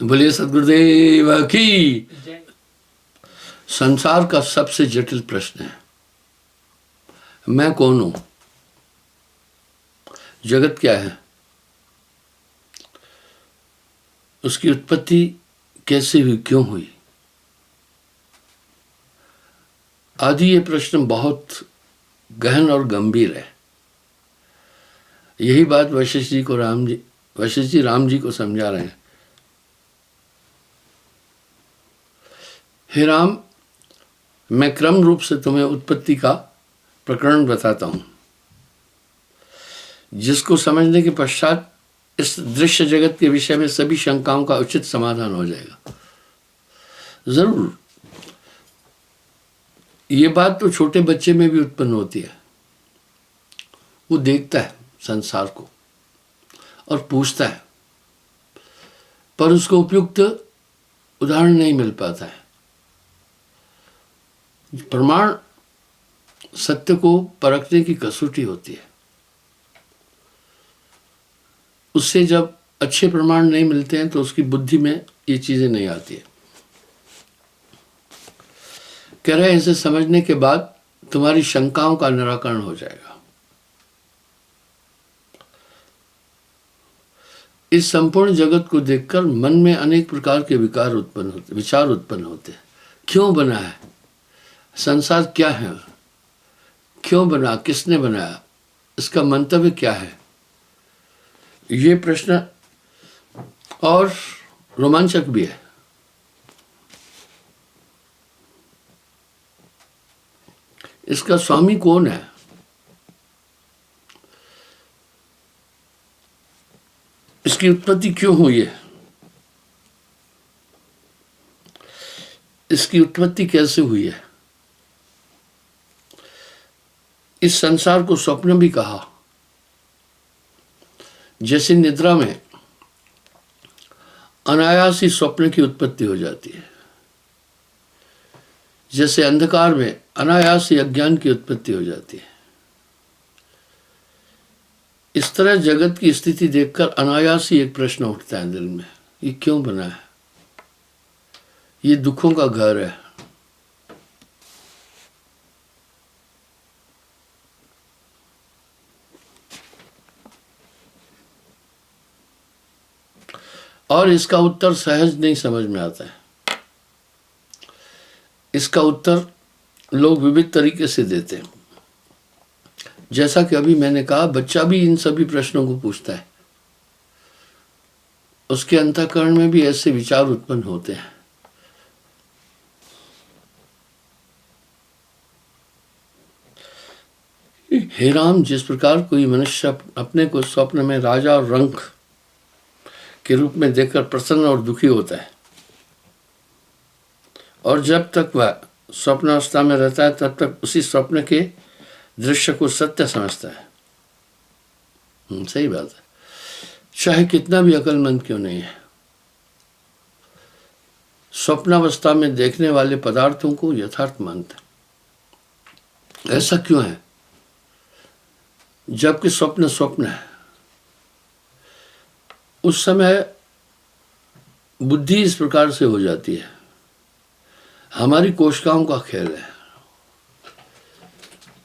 बोलिए सदगुरुदेव की। संसार का सबसे जटिल प्रश्न है, मैं कौन हूं, जगत क्या है, उसकी उत्पत्ति कैसे हुई, क्यों हुई। आदि ये प्रश्न बहुत गहन और गंभीर है। यही बात वशिष्ठ जी राम जी को समझा रहे हैं। हे राम, मैं क्रम रूप से तुम्हें उत्पत्ति का प्रकरण बताता हूं, जिसको समझने के पश्चात इस दृश्य जगत के विषय में सभी शंकाओं का उचित समाधान हो जाएगा। जरूर ये बात तो छोटे बच्चे में भी उत्पन्न होती है। वो देखता है संसार को और पूछता है, पर उसको उपयुक्त उदाहरण नहीं मिल पाता है। प्रमाण सत्य को परखने की कसौटी होती है। उससे जब अच्छे प्रमाण नहीं मिलते हैं तो उसकी बुद्धि में ये चीजें नहीं आती है। कह रहे हैं, इसे समझने के बाद तुम्हारी शंकाओं का निराकरण हो जाएगा। इस संपूर्ण जगत को देखकर मन में अनेक प्रकार के विचार उत्पन्न होते हैं। क्यों बना है संसार, क्या है, क्यों बना, किसने बनाया, इसका मंतव्य क्या है। ये प्रश्न और रोमांचक भी है। इसका स्वामी कौन है, इसकी उत्पत्ति क्यों हुई है, इसकी उत्पत्ति कैसे हुई है। इस संसार को स्वप्न भी कहा। जैसे निद्रा में अनायास ही स्वप्न की उत्पत्ति हो जाती है, जैसे अंधकार में अनायास ही अज्ञान की उत्पत्ति हो जाती है, इस तरह जगत की स्थिति देखकर अनायास ही एक प्रश्न उठता है दिल में, ये क्यों बना है, ये दुखों का घर है। और इसका उत्तर सहज नहीं समझ में आता है। इसका उत्तर लोग विविध तरीके से देते हैं। जैसा कि अभी मैंने कहा, बच्चा भी इन सभी प्रश्नों को पूछता है। उसके अंतःकरण में भी ऐसे विचार उत्पन्न होते हैं। हे राम, जिस प्रकार कोई मनुष्य अपने को स्वप्न में राजा और रंक के रूप में देखकर प्रसन्न और दुखी होता है, और जब तक वह स्वप्नावस्था में रहता है तब तक उसी स्वप्न के दृश्य को सत्य समझता है। सही बात है, चाहे कितना भी अकलमंद क्यों नहीं है, स्वप्नावस्था में देखने वाले पदार्थों को यथार्थ मानता है। ऐसा क्यों है? जबकि स्वप्न स्वप्न है, उस समय बुद्धि इस प्रकार से हो जाती है, हमारी कोशिकाओं का खेल है।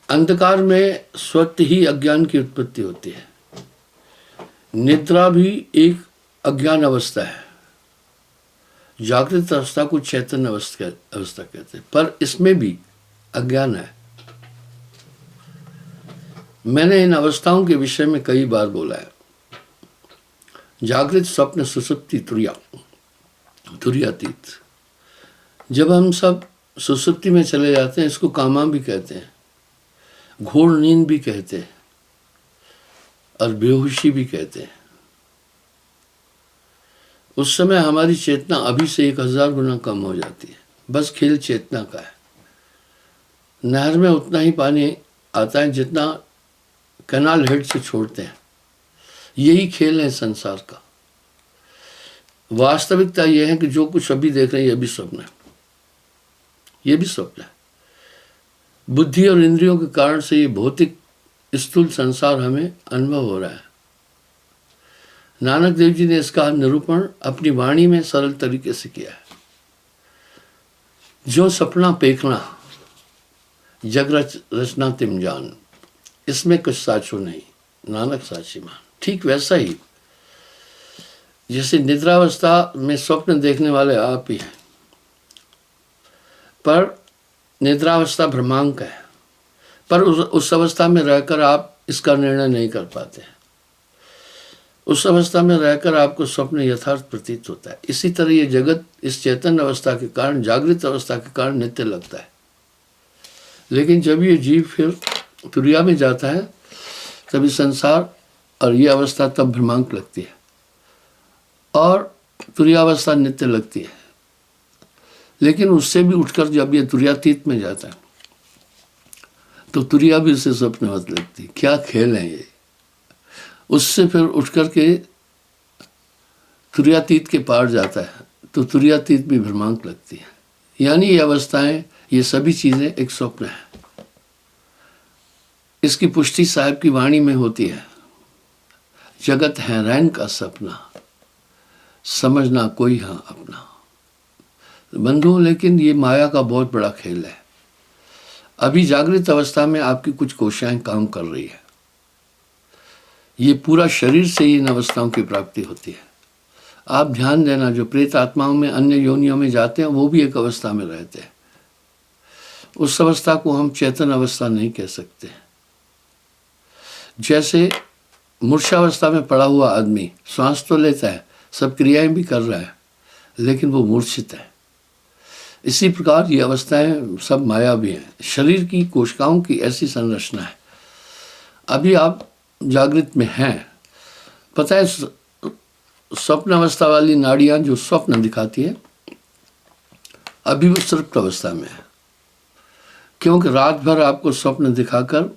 अंधकार में स्वतः ही अज्ञान की उत्पत्ति होती है। निद्रा भी एक अज्ञान अवस्था है। जागृत अवस्था को चैतन्य अवस्था कहते हैं, पर इसमें भी अज्ञान है। मैंने इन अवस्थाओं के विषय में कई बार बोला है। जागृत, स्वप्न, सुसुप्ति, तुरीयातीत। जब हम सब सुसुप्ति में चले जाते हैं, इसको कामा भी कहते हैं, घोर नींद भी कहते हैं, और बेहोशी भी कहते हैं। उस समय हमारी चेतना अभी से 1000 गुना कम हो जाती है। बस खेल चेतना का है। नहर में उतना ही पानी आता है जितना कैनाल हेड से छोड़ते हैं। यही खेल है संसार का। वास्तविकता यह है कि जो कुछ अभी देख रहे हैं, यह भी स्वप्न है, यह भी स्वप्न है। बुद्धि और इंद्रियों के कारण से ये भौतिक स्थूल संसार हमें अनुभव हो रहा है। नानक देव जी ने इसका निरूपण अपनी वाणी में सरल तरीके से किया है। जो सपना पेखना जग रचना तिम जान, इसमें कुछ साचो नहीं, नानक साची मान। ठीक वैसा ही जैसे निद्रावस्था में स्वप्न देखने वाले आप ही हैं, पर निद्रावस्था भ्रमांक है, पर उस अवस्था में रहकर आप इसका निर्णय नहीं कर पाते हैं। उस अवस्था में रहकर आपको स्वप्न यथार्थ प्रतीत होता है। इसी तरह ये जगत इस चैतन्य अवस्था के कारण, जागृत अवस्था के कारण नित्य लगता है। लेकिन जब ये जीव फिर तुरिया में जाता है तभी संसार और ये अवस्था तब भ्रमांक लगती है और तुरियावस्था नित्य लगती है। लेकिन उससे भी उठकर जब ये तुरियातीत में जाता है तो तुरिया भी उसे स्वप्नवत लगती है। क्या खेल है ये। उससे फिर उठकर के तुरियातीत के पार जाता है तो तुरियातीत भी भ्रमांक लगती है। यानी ये अवस्थाएं, ये सभी चीज़ें एक स्वप्न है। इसकी पुष्टि साहिब की वाणी में होती है। जगत है रैन का सपना, समझना कोई हाँ अपना। बंधु, लेकिन ये माया का बहुत बड़ा खेल है। अभी जागृत अवस्था में आपकी कुछ कोशिकाएं काम कर रही है। ये पूरा शरीर से ही इन अवस्थाओं की प्राप्ति होती है। आप ध्यान देना, जो प्रेत आत्माओं में अन्य योनियों में जाते हैं वो भी एक अवस्था में रहते हैं। उस अवस्था को हम चेतन अवस्था नहीं कह सकते। जैसे मूर्छावस्था में पड़ा हुआ आदमी श्वास तो लेता है, सब क्रियाएं भी कर रहा है, लेकिन वो मूर्छित है। इसी प्रकार ये अवस्थाएं सब माया भी हैं। शरीर की कोशिकाओं की ऐसी संरचना है। अभी आप जागृत में हैं, पता है स्वप्न अवस्था वाली नाड़ियां जो स्वप्न दिखाती है अभी वो सुषुप्त अवस्था में है, क्योंकि रात भर आपको स्वप्न दिखाकर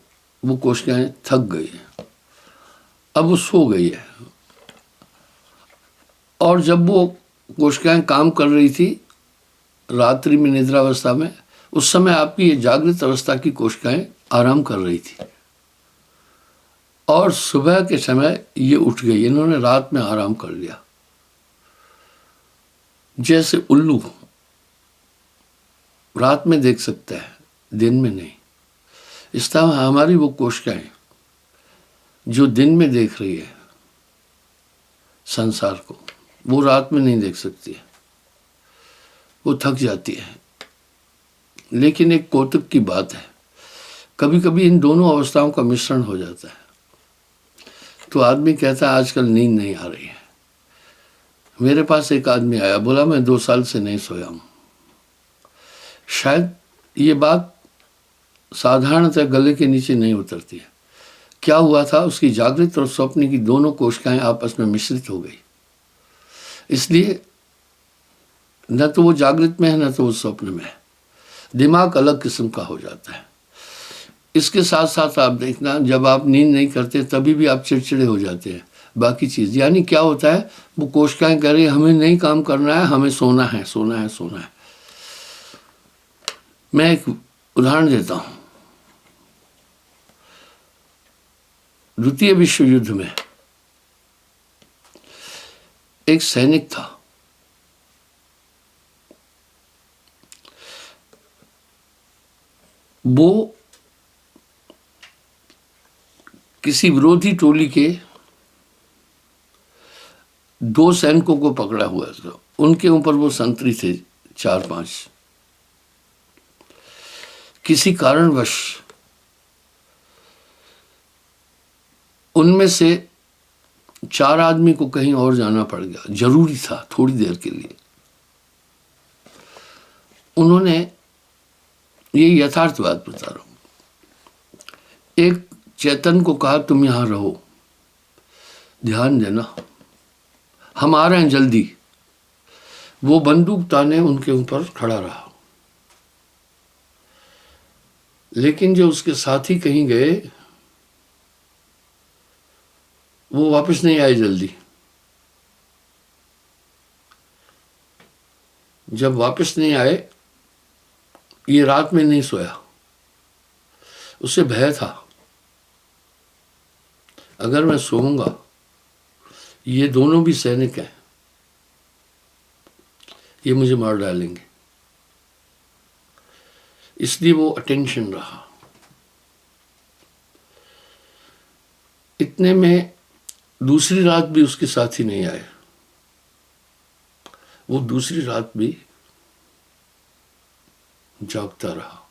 वो कोशिकाएं थक गई हैं, अब वो सो गई है। और जब वो कोशिकाएं काम कर रही थी रात्रि में निद्रावस्था में, उस समय आपकी ये जागृत अवस्था की कोशिकाएं आराम कर रही थी और सुबह के समय ये उठ गई। इन्होंने रात में आराम कर लिया। जैसे उल्लू रात में देख सकता है, दिन में नहीं। इस तरह हमारी वो कोशिकाएं जो दिन में देख रही है संसार को, वो रात में नहीं देख सकती है, वो थक जाती है। लेकिन एक कौतुक की बात है, कभी कभी इन दोनों अवस्थाओं का मिश्रण हो जाता है। तो आदमी कहता है आजकल नींद नहीं आ रही है। मेरे पास एक आदमी आया, बोला मैं 2 साल से नहीं सोया हूं। शायद ये बात साधारणतः गले के नीचे नहीं उतरती है। क्या हुआ था, उसकी जागृत और स्वप्न की दोनों कोशिकाएं आपस में मिश्रित हो गई। इसलिए न तो वो जागृत में है न तो वो स्वप्न में है। दिमाग अलग किस्म का हो जाता है। इसके साथ साथ आप देखना, जब आप नींद नहीं करते तभी भी आप चिड़चिड़े हो जाते हैं। बाकी चीज़ यानी क्या होता है, वो कोशिकाएं कह रही है हमें नहीं काम करना है, हमें सोना है, सोना है, सोना है। मैं एक उदाहरण देता हूं। द्वितीय विश्व युद्ध में एक सैनिक था। वो किसी विरोधी टोली के 2 सैनिकों को पकड़ा हुआ था। उनके ऊपर वो संतरी थे 4-5। किसी कारणवश उनमें से 4 आदमी को कहीं और जाना पड़ गया, जरूरी था थोड़ी देर के लिए। उन्होंने, ये यथार्थ बात बता रहा हूं, एक चेतन को कहा तुम यहां रहो, ध्यान देना, हम आ रहे हैं जल्दी। वो बंदूक ताने उनके ऊपर खड़ा रहा। लेकिन जो उसके साथी कहीं गए वो वापस नहीं आए जल्दी। जब वापस नहीं आए, ये रात में नहीं सोया। उसे भय था, अगर मैं सोऊंगा ये दोनों भी सैनिक हैं, ये मुझे मार डालेंगे। इसलिए वो अटेंशन रहा। इतने में दूसरी रात भी उसके साथ ही नहीं आए। वो दूसरी रात भी जागता रहा,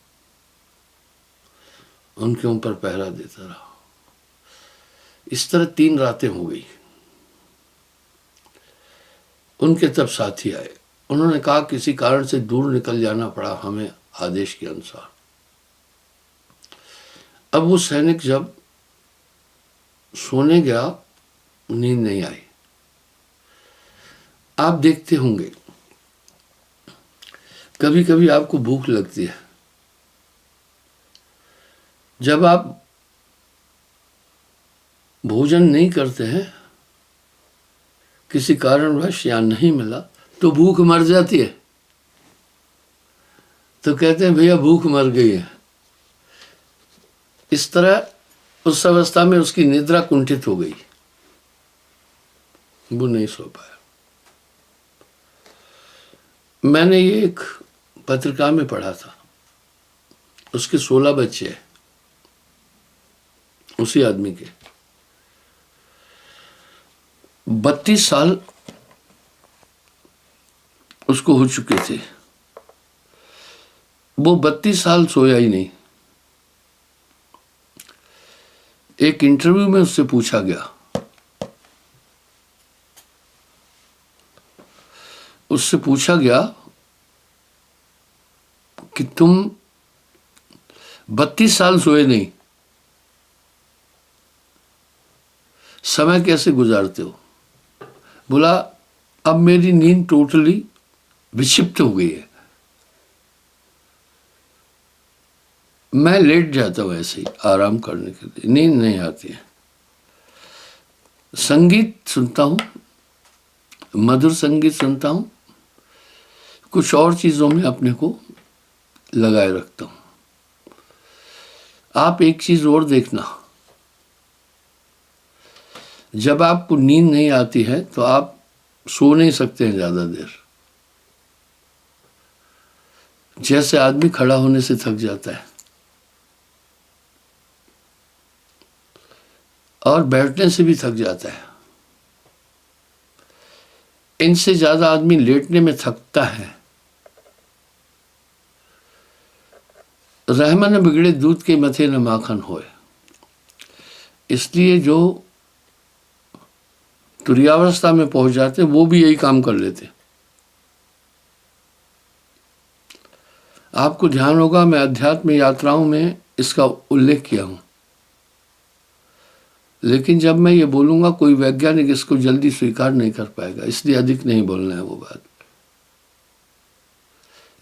उनके ऊपर पहरा देता रहा। इस तरह 3 रातें हो गई। उनके तब साथी आए, उन्होंने कहा किसी कारण से दूर निकल जाना पड़ा हमें आदेश के अनुसार। अब वो सैनिक जब सोने गया, नींद नहीं आई। आप देखते होंगे कभी कभी आपको भूख लगती है, जब आप भोजन नहीं करते हैं, किसी कारणवश या नहीं मिला तो भूख मर जाती है, तो कहते हैं भैया भूख मर गई है। इस तरह उस अवस्था में उसकी निद्रा कुंठित हो गई, वो नहीं सो पाया। मैंने ये एक पत्रिका में पढ़ा था, उसके 16 बच्चे हैं, उसी आदमी के 32 साल उसको हो चुके थे। वो 32 साल सोया ही नहीं। एक इंटरव्यू में उससे पूछा गया, कि तुम 32 साल सोए नहीं, समय कैसे गुजारते हो? बोला अब मेरी नींद टोटली विक्षिप्त हो गई है, मैं लेट जाता हूं ऐसे ही आराम करने के लिए, नींद नहीं आती है। संगीत सुनता हूं, मधुर संगीत सुनता हूं, कुछ और चीजों में अपने को लगाए रखता हूं। आप एक चीज और देखना, जब आपको नींद नहीं आती है तो आप सो नहीं सकते हैं ज्यादा देर। जैसे आदमी खड़ा होने से थक जाता है और बैठने से भी थक जाता है, इनसे ज्यादा आदमी लेटने में थकता है। रहमन बिगड़े दूध के मथे न माखन होए। इसलिए जो तुरीयावस्था में पहुंच जाते वो भी यही काम कर लेते। आपको ध्यान होगा मैं अध्यात्म यात्राओं में इसका उल्लेख किया हूं, लेकिन जब मैं ये बोलूंगा कोई वैज्ञानिक इसको जल्दी स्वीकार नहीं कर पाएगा, इसलिए अधिक नहीं बोलना है वो बात।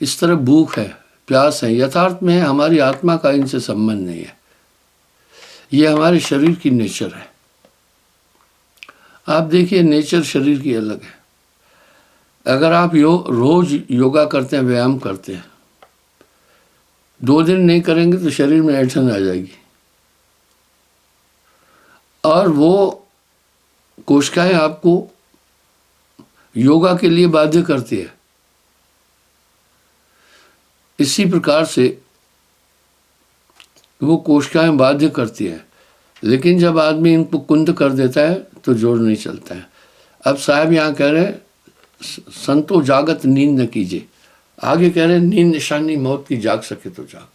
इस तरह भूख है, प्यास है, यथार्थ में हमारी आत्मा का इनसे संबंध नहीं है, ये हमारे शरीर की नेचर है। आप देखिए नेचर शरीर की अलग है। अगर आप रोज योगा करते हैं, व्यायाम करते हैं, 2 दिन नहीं करेंगे तो शरीर में ऐंठन आ जाएगी और वो कोशिकाएं आपको योगा के लिए बाध्य करती है। इसी प्रकार से वो कोशिकाएं बाध्य करती है, लेकिन जब आदमी इनको कुंद कर देता है तो जोर नहीं चलता है। अब साहब यहाँ कह रहे संतो जागत नींद न कीजिए, आगे कह रहे नींद निशानी मौत की, जाग सके तो जाग।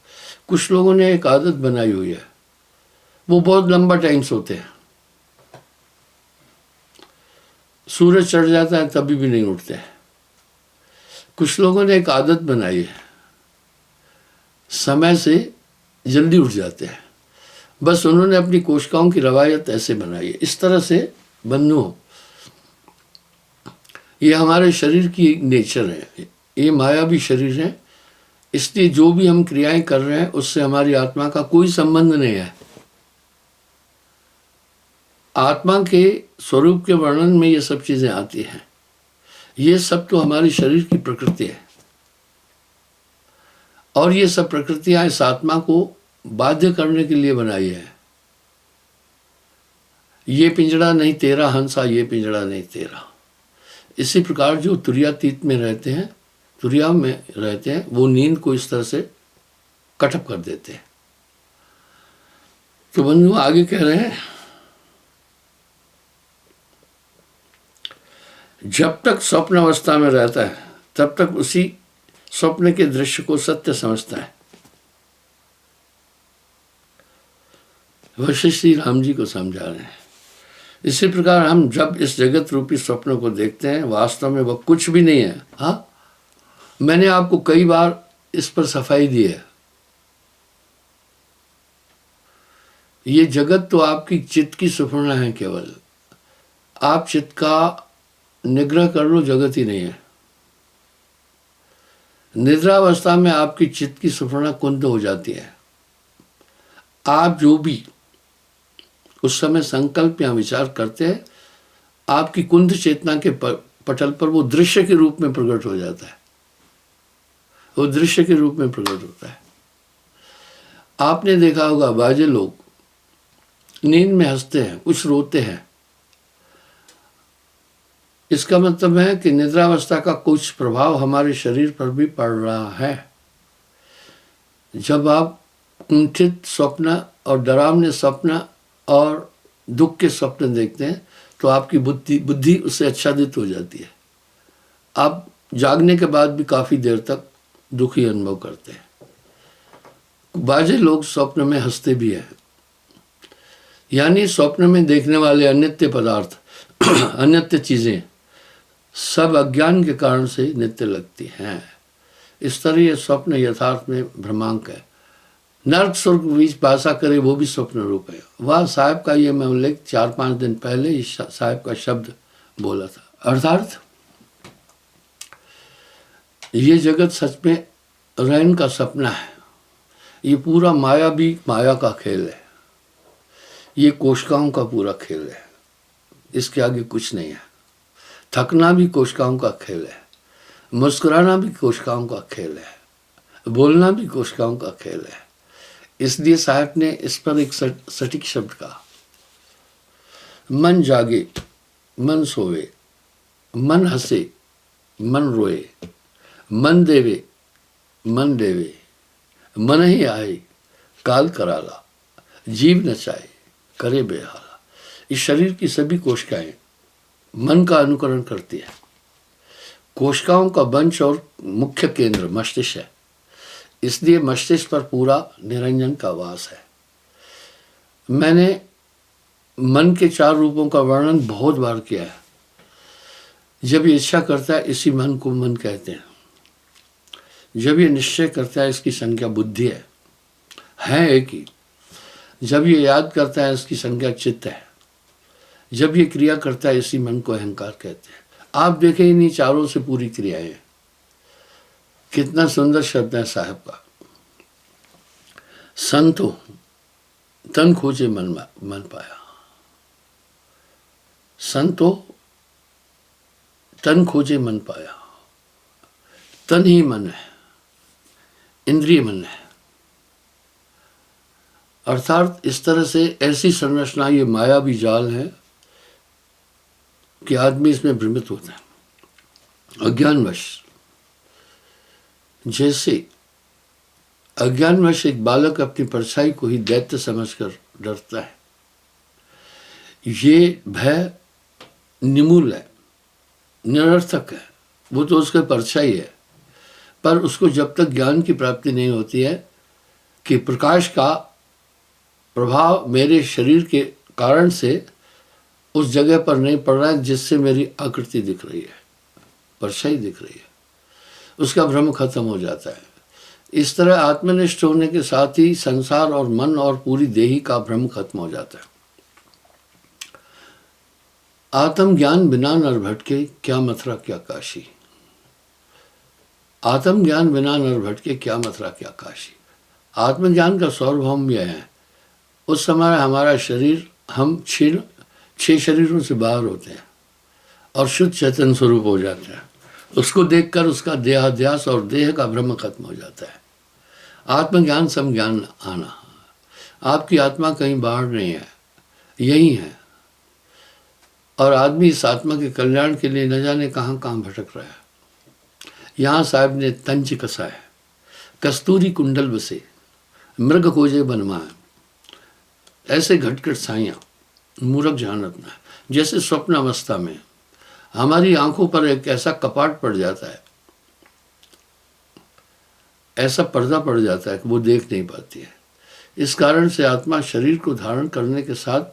कुछ लोगों ने एक आदत बनाई हुई है, वो बहुत लंबा टाइम सोते हैं, सूरज चढ़ जाता है तभी भी नहीं उठते हैं। कुछ लोगों ने एक आदत बनाई है, समय से जल्दी उठ जाते हैं। बस उन्होंने अपनी कोशिकाओं की रवायत ऐसे बनाई है। इस तरह से बंधुओं, ये हमारे शरीर की नेचर है, ये मायावी शरीर है। इसलिए जो भी हम क्रियाएं कर रहे हैं उससे हमारी आत्मा का कोई संबंध नहीं है। आत्मा के स्वरूप के वर्णन में ये सब चीजें आती हैं। ये सब तो हमारी शरीर की प्रकृति है और ये सब प्रकृतियां इस आत्मा को बाध्य करने के लिए बनाई है। ये पिंजड़ा नहीं तेरा हंसा, ये पिंजड़ा नहीं तेरा। इसी प्रकार जो तुरियातीत में रहते हैं, तुरिया में रहते हैं, वो नींद को इस तरह से कटअप कर देते हैं। तो बंधु आगे कह रहे हैं, जब तक स्वप्न अवस्था में रहता है तब तक उसी स्वप्न के दृश्य को सत्य समझता है। वशिष्ठ श्री राम जी को समझा रहे हैं। इसी प्रकार हम जब इस जगत रूपी स्वप्न को देखते हैं, वास्तव में वह कुछ भी नहीं है। हाँ, मैंने आपको कई बार इस पर सफाई दी है। ये जगत तो आपकी चित्त की सुफुर्णा है केवल। आप चित्त का निग्रह कर लो, जगत ही नहीं है। निद्रावस्था में आपकी चित्त की सुफुर्णा कुंद हो जाती है। आप जो भी उस समय संकल्प या विचार करते हैं, आपकी कुंद चेतना के पटल पर वो दृश्य के रूप में प्रकट हो जाता है। वो दृश्य के रूप में प्रकट होता है। आपने देखा होगा, बाजे लोग नींद में हंसते हैं, कुछ रोते हैं। इसका मतलब है कि निद्रावस्था का कुछ प्रभाव हमारे शरीर पर भी पड़ रहा है। जब आप कुंठित स्वप्न और डरावने स्वप्न और दुख के स्वप्न देखते हैं तो आपकी बुद्धि उससे आच्छादित हो जाती है। आप जागने के बाद भी काफ़ी देर तक दुखी अनुभव करते हैं। बाजे लोग स्वप्न में हंसते भी हैं। यानी स्वप्न में देखने वाले अनित्य पदार्थ अनित्य चीज़ें सब अज्ञान के कारण से नित्य लगती हैं। इस तरह यह स्वप्न यथार्थ में भ्रमांक है। नर्क स्वर्ग बीच भाषा करे वो भी स्वप्न रूप है। वह साहब का ये मैं उल्लेख 4-5 दिन पहले इस साहब का शब्द बोला था। अर्थात ये जगत सच में रैन का सपना है। ये पूरा माया भी माया का खेल है। ये कोशिकाओं का पूरा खेल है। इसके आगे कुछ नहीं है। थकना भी कोशिकाओं का खेल है, मुस्कुराना भी कोशिकाओं का खेल है, बोलना भी कोशिकाओं का खेल है। इसलिए साहब ने इस पर एक सटीक शब्द कहा, मन जागे मन सोवे, मन हंसे मन रोए, मन देवे मन देवे, मन ही आए काल कराला, जीव नचाए करे बेहाला। इस शरीर की सभी कोशिकाएं मन का अनुकरण करती है। कोशिकाओं का वंश और मुख्य केंद्र मस्तिष्क है। इसलिए मस्तिष्क पर पूरा निरंजन का वास है। मैंने मन के 4 रूपों का वर्णन बहुत बार किया है। जब ये इच्छा करता है, इसी मन को मन कहते हैं। जब ये निश्चय करता है, इसकी संज्ञा बुद्धि है एक ही। जब ये याद करता है, इसकी संज्ञा चित्त है। जब ये क्रिया करता है, इसी मन को अहंकार कहते हैं। आप देखें, इन्हीं चारों से पूरी क्रियाएं। कितना सुंदर शब्द है साहब का। संतो तन खोजे मन पाया। संतो तन खोजे मन पाया। तन ही मन है, इंद्रिय मन है। अर्थात इस तरह से ऐसी संरचना, ये माया भी जाल है कि आदमी इसमें भ्रमित होता है अज्ञानवश। जैसे अज्ञानवश एक बालक अपनी परछाई को ही दैत्य समझकर डरता है। ये भय निमूल है, निरर्थक है। वो तो उसका परछाई है। पर उसको जब तक ज्ञान की प्राप्ति नहीं होती है कि प्रकाश का प्रभाव मेरे शरीर के कारण से उस जगह पर नहीं पड़ रहा है जिससे मेरी आकृति दिख रही है, परछाई दिख रही है, उसका भ्रम खत्म हो जाता है। इस तरह आत्मनिष्ठ होने के साथ ही संसार और मन और पूरी देही का भ्रम खत्म हो जाता है। आत्मज्ञान बिना नर भटके क्या मथुरा क्या काशी। आत्मज्ञान बिना नर भटके क्या मथुरा क्या काशी। आत्मज्ञान का सार्वभौम यह है, उस समय हमारा शरीर, हम 6 शरीरों से बाहर होते हैं और शुद्ध चेतन स्वरूप हो जाते हैं। उसको देखकर उसका देहाध्यास और देह का भ्रम खत्म हो जाता है। आत्मज्ञान समज्ञान आना। आपकी आत्मा कहीं बाहर नहीं है, यही है। और आदमी इस आत्मा के कल्याण के लिए न जाने कहाँ कहाँ भटक रहा है। यहाँ साहब ने तंज कसा है, कस्तूरी कुंडल बसे, मृग खोजे बनवाए, ऐसे घटघट साइयाँ मूर्ख जानत ना। जैसे स्वप्न अवस्था में हमारी आंखों पर एक ऐसा कपाट पड़ जाता है, ऐसा पर्दा पड़ जाता है कि वो देख नहीं पाती है। इस कारण से आत्मा शरीर को धारण करने के साथ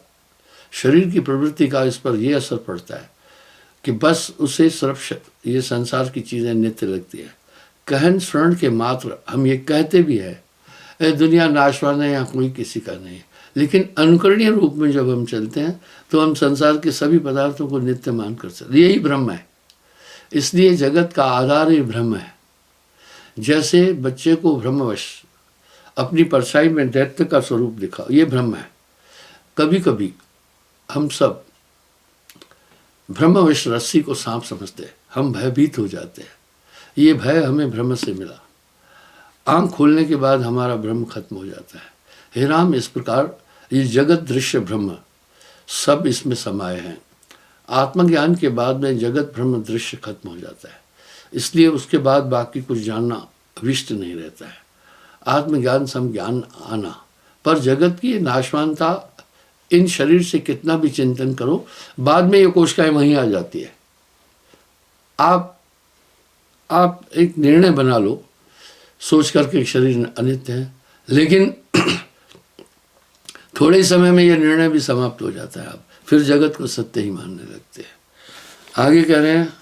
शरीर की प्रवृत्ति का इस पर यह असर पड़ता है कि बस उसे सिर्फ ये संसार की चीज़ें नित्य लगती है। कहन स्वर्ण के मात्र हम ये कहते भी है, ए दुनिया नाशवान है, यहाँ कोई किसी का नहीं है, लेकिन अनुकरणीय रूप में जब हम चलते हैं तो हम संसार के सभी पदार्थों को नित्य मान कर चलते। यही ब्रह्म है। इसलिए जगत का आधार ही ब्रह्म है। जैसे बच्चे को ब्रह्मवश अपनी परछाई में दैत्य का स्वरूप दिखा, ये ब्रह्म है। कभी कभी हम सब ब्रह्मवश रस्सी को सांप समझते हैं, हम भयभीत हो जाते हैं। ये भय हमें ब्रह्म से मिला। आंख खोलने के बाद हमारा ब्रह्म खत्म हो जाता है। हे राम, इस प्रकार ये जगत दृश्य ब्रह्म सब इसमें समाये हैं। आत्मज्ञान के बाद में जगत ब्रह्म दृश्य खत्म हो जाता है, इसलिए उसके बाद बाकी कुछ जानना अभिष्ट नहीं रहता है। आत्मज्ञान सम ज्ञान आना, पर जगत की नाशवानता इन शरीर से कितना भी चिंतन करो, बाद में ये कोशिकाएं वहीं आ जाती है। आप एक निर्णय बना लो सोच करके शरीर अनित्य है, लेकिन थोड़े समय में यह निर्णय भी समाप्त हो जाता है। आप फिर जगत को सत्य ही मानने लगते हैं। आगे कह रहे हैं,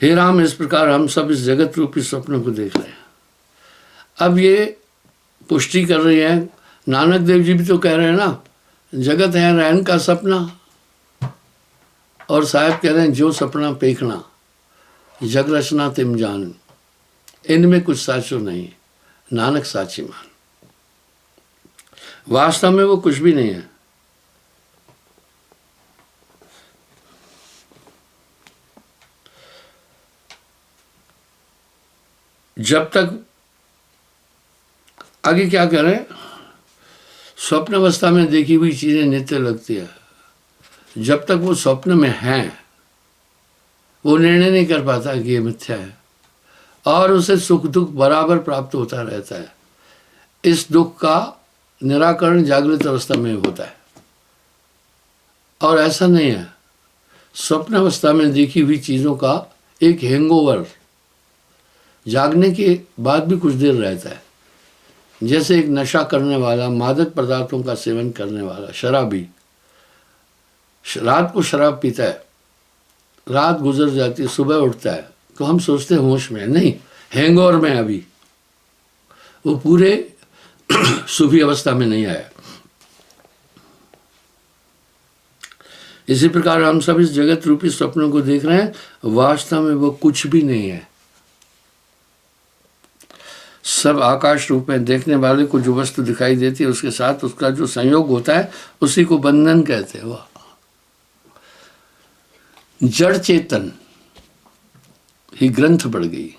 हे राम, इस प्रकार हम सब इस जगत रूपी स्वप्न को देख रहे हैं। अब ये पुष्टि कर रही है, नानक देव जी भी तो कह रहे हैं ना, जगत है रैन का सपना, और साहब कह रहे हैं जो सपना पेखना जग रचना तिम जान, इनमें कुछ साचो नहीं, नानक साची मान। वास्तव में वो कुछ भी नहीं है। जब तक, आगे क्या कह रहे हैं, स्वप्न अवस्था में देखी हुई चीजें नित्य लगती है। जब तक वो स्वप्न में है वो निर्णय नहीं कर पाता कि ये मिथ्या है, और उसे सुख दुख बराबर प्राप्त होता रहता है। इस दुख का निराकरण जागृत अवस्था में होता है, और ऐसा नहीं है। स्वप्न अवस्था में देखी हुई चीज़ों का एक हैंगओवर जागने के बाद भी कुछ देर रहता है। जैसे एक नशा करने वाला, मादक पदार्थों का सेवन करने वाला शराबी रात को शराब पीता है, रात गुजर जाती है, सुबह उठता है तो हम सोचते हैं होश में, नहीं, हैंगओवर में। अभी वो पूरे सूफी अवस्था में नहीं आया। इसी प्रकार हम सब इस जगत रूपी स्वप्नों को देख रहे हैं, वास्तव में वो कुछ भी नहीं है। सब आकाश रूप में देखने वाले को जो वस्तु दिखाई देती है उसके साथ उसका जो संयोग होता है उसी को बंधन कहते हैं। वह जड़ चेतन ही ग्रंथ बढ़ गई,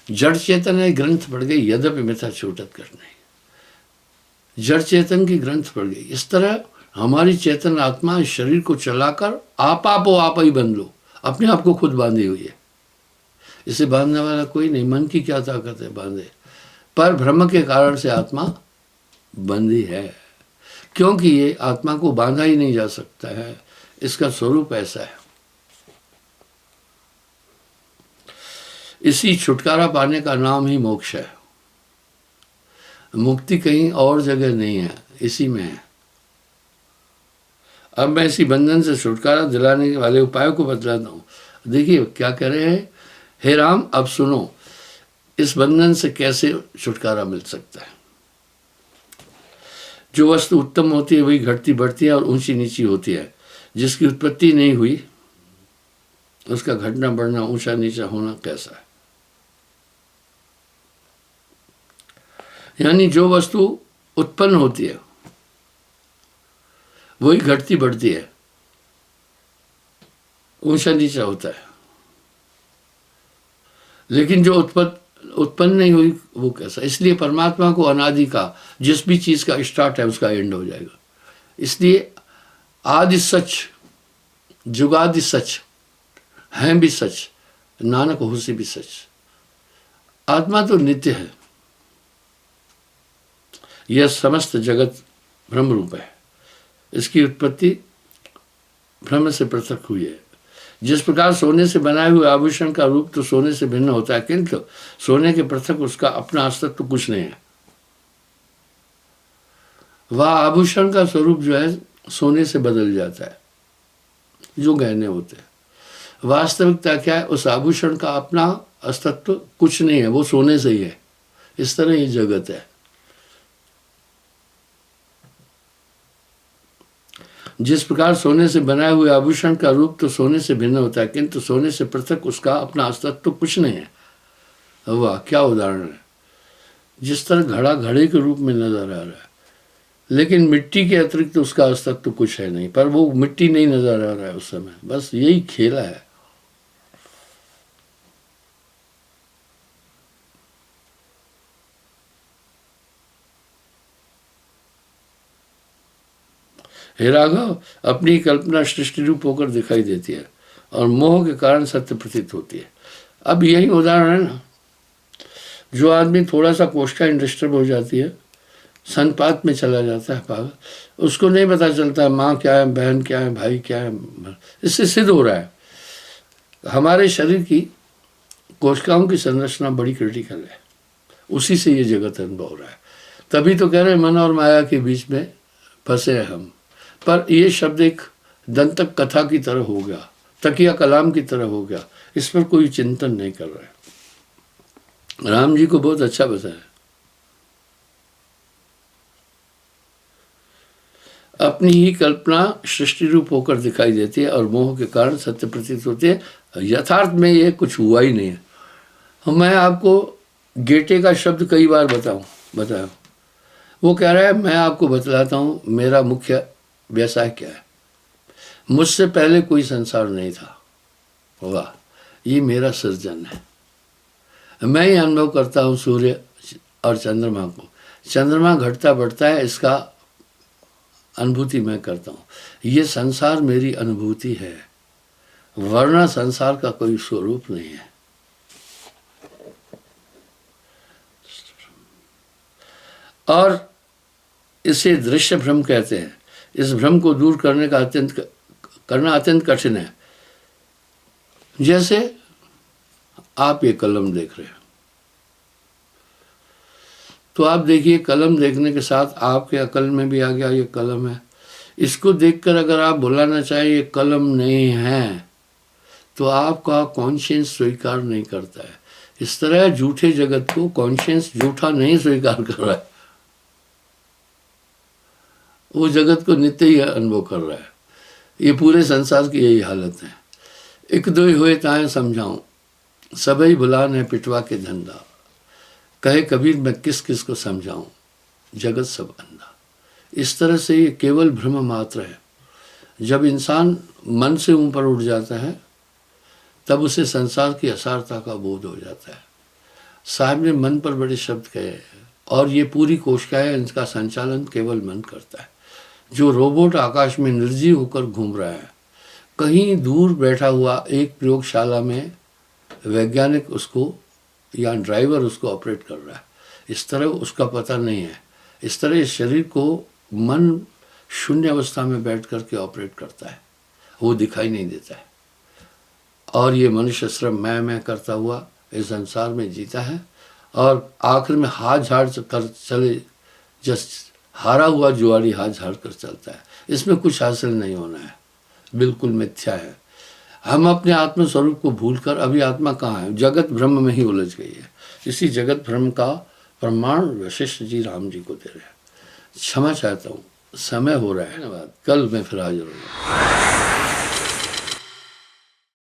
जड़ चेतन है ग्रंथ बढ़ गई, यद्यपि मिथा छूटत कर नहीं। जड़ चेतन की ग्रंथ बढ़ गई। इस तरह हमारी चेतन आत्मा इस शरीर को चलाकर आप ही बंध लो, अपने आप को खुद बांधी हुई है। इसे बांधने वाला कोई नहीं, मन की क्या ताकत है बांधे, पर भ्रम के कारण से आत्मा बंधी है, क्योंकि ये आत्मा को बांधा ही नहीं जा सकता है, इसका स्वरूप ऐसा है। इसी छुटकारा पाने का नाम ही मोक्ष है। मुक्ति कहीं और जगह नहीं है, इसी में है। अब मैं इसी बंधन से छुटकारा दिलाने वाले उपायों को बतलाता हूँ। देखिए क्या कह रहे हैं, हे राम, अब सुनो, इस बंधन से कैसे छुटकारा मिल सकता है। जो वस्तु उत्तम होती है वही घटती बढ़ती है और ऊंची नीची होती है। जिसकी उत्पत्ति नहीं हुई उसका घटना बढ़ना, ऊंचा नीचा होना कैसा है। यानी जो वस्तु उत्पन्न होती है वही घटती बढ़ती है, ऊंचा नीचा होता है। लेकिन जो उत्पन्न नहीं हुई वो कैसा। इसलिए परमात्मा को अनादि का, जिस भी चीज़ का स्टार्ट है उसका एंड हो जाएगा। इसलिए आदि सच, जुगादि सच, हैं भी सच, नानक होसी भी सच। आत्मा तो नित्य है। यह समस्त जगत ब्रह्म रूप है। इसकी उत्पत्ति ब्रह्म से पृथक हुई है। जिस प्रकार सोने से बनाए हुए आभूषण का रूप तो सोने से भिन्न होता है, किंतु सोने के पृथक उसका अपना अस्तित्व तो कुछ नहीं है। वह आभूषण का स्वरूप जो है सोने से बदल जाता है, जो गहने होते हैं। वास्तविकता क्या है, उस आभूषण का अपना अस्तित्व कुछ नहीं है, वो सोने से ही है। इस तरह ये जगत है। जिस प्रकार सोने से बनाए हुए आभूषण का रूप तो सोने से भिन्न होता है, किंतु सोने से पृथक उसका अपना अस्तित्व तो कुछ नहीं है। वाह, क्या उदाहरण है। जिस तरह घड़ा घड़े के रूप में नजर आ रहा है, लेकिन मिट्टी के अतिरिक्त उसका अस्तित्व तो कुछ है नहीं, पर वो मिट्टी नहीं नजर आ रहा है उस समय। बस यही खेला है। हे राघव, अपनी कल्पना सृष्टि रूप होकर दिखाई देती है और मोह के कारण सत्य प्रतीत होती है। अब यही उदाहरण है ना, जो आदमी थोड़ा सा कोशिका डिस्टर्ब हो जाती है, संपात में चला जाता है पागल, उसको नहीं पता चलता है माँ क्या है, बहन क्या है, भाई क्या है। इससे सिद्ध हो रहा है हमारे शरीर की कोशिकाओं की संरचना बड़ी क्रिटिकल है। उसी से ये जगत अनुभव हो रहा है। तभी तो कह रहे हैं मन और माया के बीच में फंसे हैं हम। पर ये शब्द एक दंतक कथा की तरह हो गया, तकिया कलाम की तरह हो गया। इस पर कोई चिंतन नहीं कर रहा है। राम जी को बहुत अच्छा बताया। अपनी ही कल्पना सृष्टि रूप होकर दिखाई देती है और मोह के कारण सत्य प्रतीत होती है। यथार्थ में ये कुछ हुआ ही नहीं है। मैं आपको गेटे का शब्द कई बार बताया। वो कह रहा है मैं आपको बतलाता हूँ मेरा मुख्य व्यवसाय क्या है। मुझसे पहले कोई संसार नहीं था। वाह, ये मेरा सृजन है। मैं ही अनुभव करता हूँ सूर्य और चंद्रमा को। चंद्रमा घटता बढ़ता है, इसका अनुभूति मैं करता हूँ। ये संसार मेरी अनुभूति है, वरना संसार का कोई स्वरूप नहीं है। और इसे दृश्य भ्रम कहते हैं। इस भ्रम को दूर करना अत्यंत कठिन है। जैसे आप ये कलम देख रहे हैं, तो आप देखिए कलम देखने के साथ आपके अकल में भी आ गया ये कलम है। इसको देखकर अगर आप बुलाना चाहें ये कलम नहीं है, तो आपका कॉन्शियंस स्वीकार नहीं करता है। इस तरह झूठे जगत को कॉन्शियंस झूठा नहीं स्वीकार कर रहा है, वो जगत को नित्य ही अनुभव कर रहा है। ये पूरे संसार की यही हालत है। एक दो हुए ताए समझाऊं, सबई बुलान है पिटवा के धंधा। कहे कबीर मैं किस किस को समझाऊं, जगत सब अंधा। इस तरह से ये केवल भ्रम मात्र है। जब इंसान मन से ऊपर उठ जाता है, तब उसे संसार की असारता का बोध हो जाता है। साहब ने मन पर बड़े शब्द कहे, और ये पूरी कोशिकाएं, इनका संचालन केवल मन करता है। जो रोबोट आकाश में निर्जीव होकर घूम रहा है, कहीं दूर बैठा हुआ एक प्रयोगशाला में वैज्ञानिक उसको या ड्राइवर उसको ऑपरेट कर रहा है, इस तरह उसका पता नहीं है। इस तरह इस शरीर को मन शून्य अवस्था में बैठ कर के ऑपरेट करता है, वो दिखाई नहीं देता है। और ये मनुष्य श्रम मैं करता हुआ इस संसार में जीता है, और आखिर में हाथ झाड़ कर चले, जस हारा हुआ जुआरी हाथ झाड़ कर चलता है। इसमें कुछ हासिल नहीं होना है, बिल्कुल मिथ्या है। हम अपने आत्म स्वरूप को भूलकर अभी आत्मा कहाँ है, जगत ब्रह्म में ही उलझ गई है। इसी जगत ब्रह्म का प्रमाण वशिष्ठ जी राम जी को दे रहे हैं। क्षमा चाहता हूँ, समय हो रहा है। धन्यवाद। कल मैं फिर हाजिर होऊंगा।